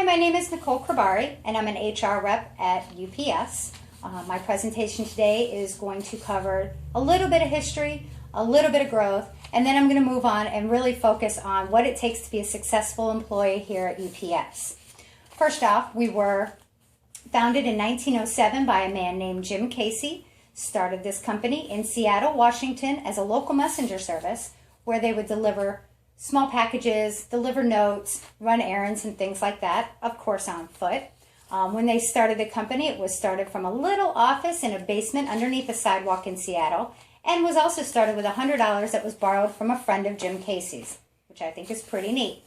Hi, my name is Nicole Cribari, and I'm an HR rep at UPS. My presentation today is going to cover a little bit of history, a little bit of growth, and then I'm going to move on and really focus on what it takes to be a successful employee here at UPS. First off, we were founded in 1907 by a man named Jim Casey. Started this company in Seattle, Washington as a local messenger service where they would deliver small packages, deliver notes, run errands and things like that, of course on foot. When they started the company, it was started from a little office in a basement underneath a sidewalk in Seattle, and was also started with $100 that was borrowed from a friend of Jim Casey's, which I think is pretty neat.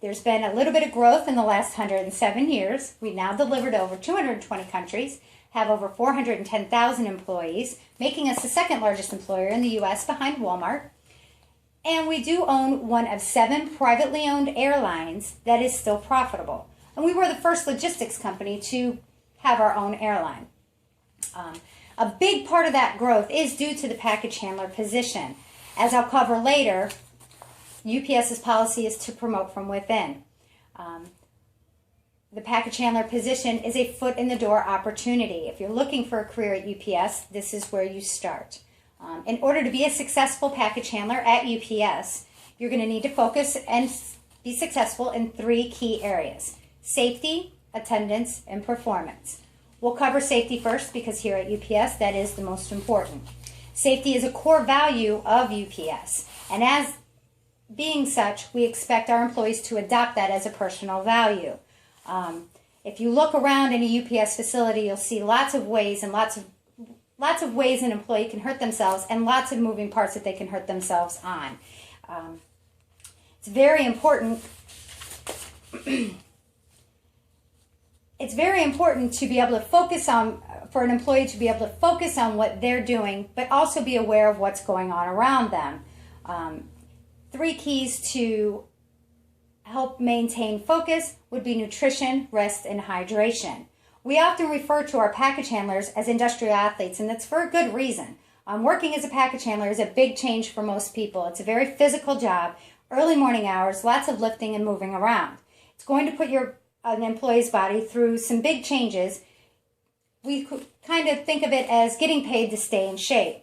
There's been a little bit of growth in the last 107 years. We now deliver to over 220 countries, have over 410,000 employees, making us the second largest employer in the U.S. behind Walmart. And we do own one of 7 privately owned airlines that is still profitable. And we were the first logistics company to have our own airline. A big part of that growth is due to the package handler position. As I'll cover later, UPS's policy is to promote from within. The package handler position is a foot in the door opportunity. If you're looking for a career at UPS, this is where you start. In order to be a successful package handler at UPS, you're going to need to focus and be successful in 3 key areas: safety, attendance, and performance. We'll cover safety first because here at UPS that is the most important. Safety is a core value of UPS, and as being such, we expect our employees to adopt that as a personal value. If you look around in a UPS facility, you'll see lots of ways an employee can hurt themselves and lots of moving parts that they can hurt themselves on. It's very important. It's very important to be able to focus on, for an employee to be able to focus on what they're doing, but also be aware of what's going on around them. 3 keys to help maintain focus would be nutrition, rest, and hydration. We often refer to our package handlers as industrial athletes, and that's for a good reason. Working as a package handler is a big change for most people. It's a very physical job, early morning hours, lots of lifting and moving around. It's going to put an employee's body through some big changes. We kind of think of it as getting paid to stay in shape.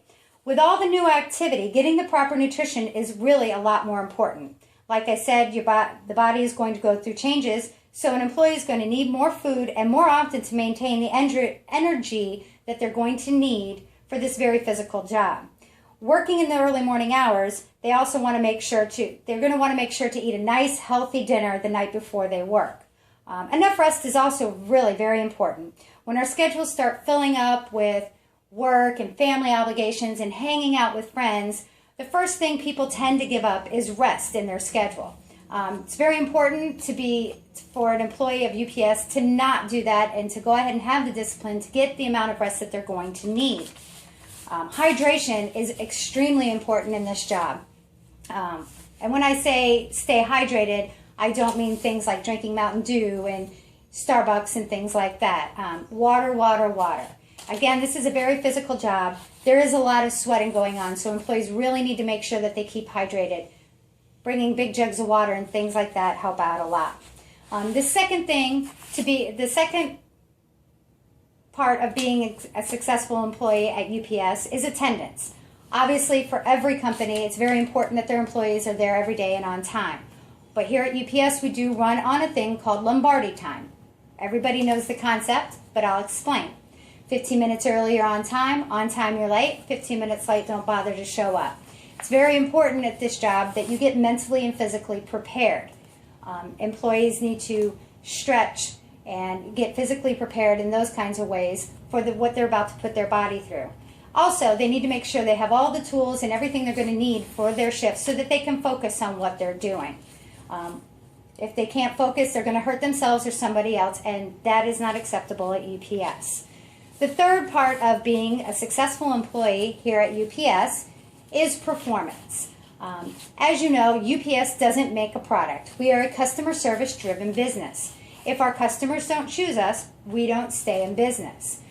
With all the new activity, getting the proper nutrition is really a lot more important. Like I said, the body is going to go through changes, so an employee is going to need more food and more often to maintain the energy that they're going to need for this very physical job. Working in the early morning hours, they also want to make sure to eat a nice, healthy dinner the night before they work. Enough rest is also really very important. When our schedules start filling up with work and family obligations and hanging out with friends, the first thing people tend to give up is rest in their schedule. It's very important for an employee of UPS to not do that and to go ahead and have the discipline to get the amount of rest that they're going to need. Hydration is extremely important in this job. And when I say stay hydrated, I don't mean things like drinking Mountain Dew and Starbucks and things like that. Water, water, water. Again, this is a very physical job. There is a lot of sweating going on, so employees really need to make sure that they keep hydrated. Bringing big jugs of water and things like that help out a lot. The second part of being a successful employee at UPS is attendance. Obviously, for every company, it's very important that their employees are there every day and on time. But here at UPS, we do run on a thing called Lombardi time. Everybody knows the concept, but I'll explain. 15 minutes early, you're on time you're late, 15 minutes late, don't bother to show up. It's very important at this job that you get mentally and physically prepared. Employees need to stretch and get physically prepared in those kinds of ways for what they're about to put their body through. Also, they need to make sure they have all the tools and everything they're going to need for their shift so that they can focus on what they're doing. If they can't focus, they're going to hurt themselves or somebody else, and that is not acceptable at UPS. The third part of being a successful employee here at UPS is performance. As you know, UPS doesn't make a product. We are a customer service driven business. If our customers don't choose us, we don't stay in business.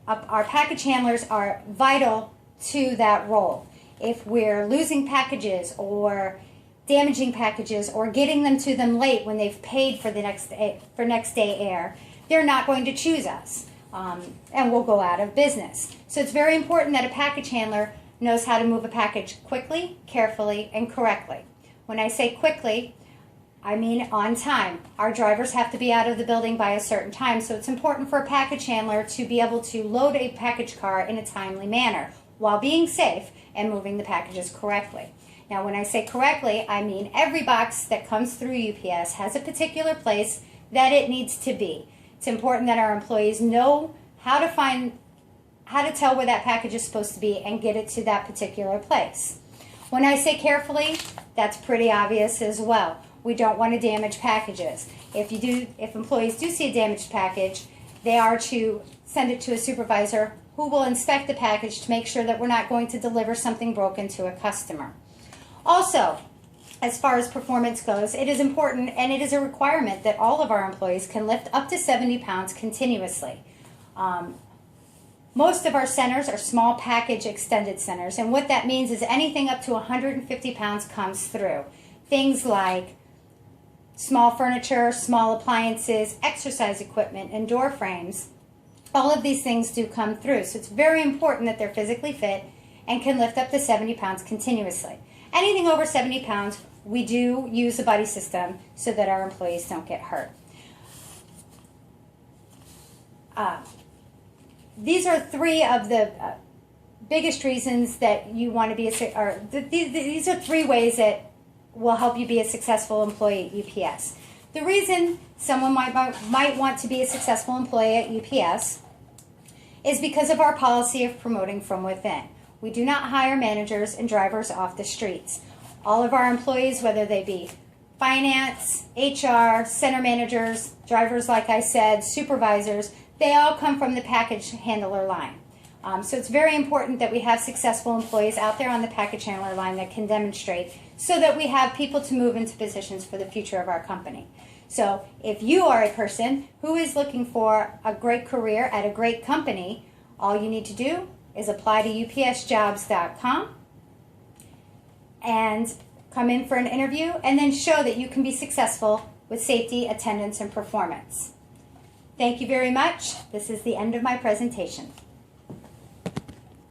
Our package handlers are vital to that role. If we're losing packages or damaging packages or getting them to them late when they've paid for the next day air, they're not going to choose us, and we'll go out of business. So it's very important that a package handler knows how to move a package quickly, carefully, and correctly. When I say quickly, I mean on time. Our drivers have to be out of the building by a certain time, so it's important for a package handler to be able to load a package car in a timely manner while being safe and moving the packages correctly. Now, when I say correctly, I mean every box that comes through UPS has a particular place that it needs to be. It's important that our employees know how to tell where that package is supposed to be and get it to that particular place. When I say carefully, that's pretty obvious as well. We don't want to damage packages. If employees do see a damaged package, they are to send it to a supervisor who will inspect the package to make sure that we're not going to deliver something broken to a customer. Also, as far as performance goes, it is important and it is a requirement that all of our employees can lift up to 70 pounds continuously. Most of our centers are small package extended centers, and what that means is anything up to 150 pounds comes through. Things like small furniture, small appliances, exercise equipment, and door frames. All of these things do come through, so it's very important that they're physically fit and can lift up to 70 pounds continuously. Anything over 70 pounds, we do use a buddy system so that our employees don't get hurt. These are three of the biggest reasons that you want to be these are three ways that will help you be a successful employee at UPS. The reason someone might want to be a successful employee at UPS is because of our policy of promoting from within. We do not hire managers and drivers off the streets. All of our employees, whether they be finance, HR, center managers, drivers, like I said, supervisors, they all come from the package handler line. So it's very important that we have successful employees out there on the package handler line that can demonstrate so that we have people to move into positions for the future of our company. So if you are a person who is looking for a great career at a great company, all you need to do is apply to upsjobs.com and come in for an interview and then show that you can be successful with safety, attendance, and performance. Thank you very much. This is the end of my presentation.